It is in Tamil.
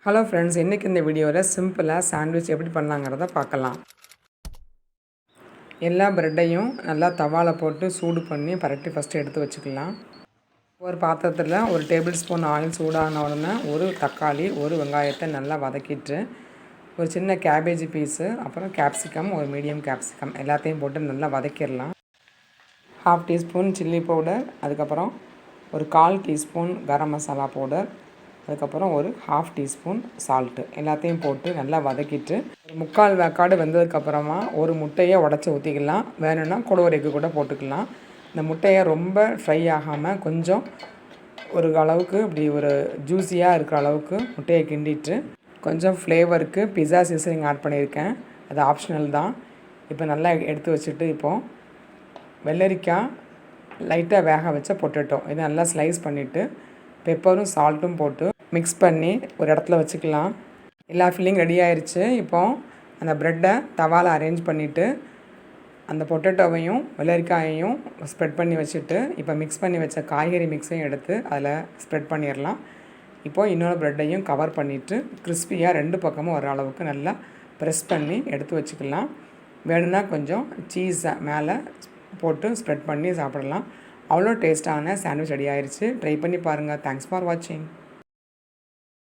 ஹலோ ஃப்ரெண்ட்ஸ், இன்றைக்கி இந்த வீடியோவில் சிம்பிளாக சாண்ட்விச் எப்படி பண்ணலாங்கிறத பார்க்கலாம். எல்லா ப்ரெட்டையும் நல்லா தவாவில் போட்டு சூடு பண்ணி பரட்டி ஃபஸ்ட்டு எடுத்து வச்சுக்கலாம். ஒரு பாத்திரத்தில் ஒரு டேபிள் ஸ்பூன் ஆயில் சூடான உடனே ஒரு தக்காளி, ஒரு வெங்காயத்தை நல்லா வதக்கிட்டு ஒரு சின்ன கேபேஜ் பீஸு, அப்புறம் கேப்சிகம், ஒரு மீடியம் கேப்சிகம் எல்லாத்தையும் போட்டு நல்லா வதக்கிடலாம். 1/2 டீஸ்பூன் சில்லி பவுடர், அதுக்கப்புறம் ஒரு 1/4 டீஸ்பூன் கரம் மசாலா பவுடர், அதுக்கப்புறம் ஒரு 1/2 டீஸ்பூன் சால்ட்டு எல்லாத்தையும் போட்டு நல்லா வதக்கிட்டு ஒரு 3/4 வேக்காடு வெந்ததுக்கப்புறமா ஒரு முட்டையை உடச்சி ஊற்றிக்கலாம். வேணும்னா கூட ஒரு எக்கு கூட போட்டுக்கலாம். இந்த முட்டையை ரொம்ப ஃப்ரை ஆகாமல் கொஞ்சம் ஒரு அளவுக்கு இப்படி ஒரு ஜூஸியாக இருக்கிற அளவுக்கு முட்டையை கிண்டிட்டு கொஞ்சம் ஃப்ளேவருக்கு பிஸா சீசனிங் ஆட் பண்ணியிருக்கேன். அது ஆப்ஷனல் தான். இப்போ நல்லா எடுத்து வச்சுட்டு இப்போது வெள்ளரிக்காய் லைட்டாக வேக வச்ச பொட்டேட்டோ இதை நல்லா ஸ்லைஸ் பண்ணிவிட்டு பெப்பரும் சால்ட்டும் போட்டு மிக்ஸ் பண்ணி ஒரு இடத்துல வச்சுக்கலாம். எல்லா ஃபில்லிங் ரெடி ஆயிடுச்சு. இப்போது அந்த ப்ரெட்டை தவாவில் அரேஞ்ச் பண்ணிவிட்டு அந்த பொட்டேட்டோவையும் வெள்ளரிக்காயையும் ஸ்ப்ரெட் பண்ணி வச்சுட்டு இப்போ மிக்ஸ் பண்ணி வச்ச காய்கறி மிக்ஸையும் எடுத்து அதில் ஸ்ப்ரெட் பண்ணிடலாம். இப்போது இன்னொரு ப்ரெட்டையும் கவர் பண்ணிவிட்டு கிறிஸ்பியாக 2 பக்கமும் வர அளவுக்கு நல்லா ப்ரெஸ் பண்ணி எடுத்து வச்சுக்கலாம். வேணும்னா கொஞ்சம் சீஸை மேலே போட்டு ஸ்ப்ரெட் பண்ணி சாப்பிடலாம். அவ்வளோ டேஸ்ட்டான சாண்ட்விச் ரெடி ஆயிடுச்சு. ட்ரை பண்ணி பாருங்கள். தேங்க்ஸ் ஃபார் வாட்சிங்.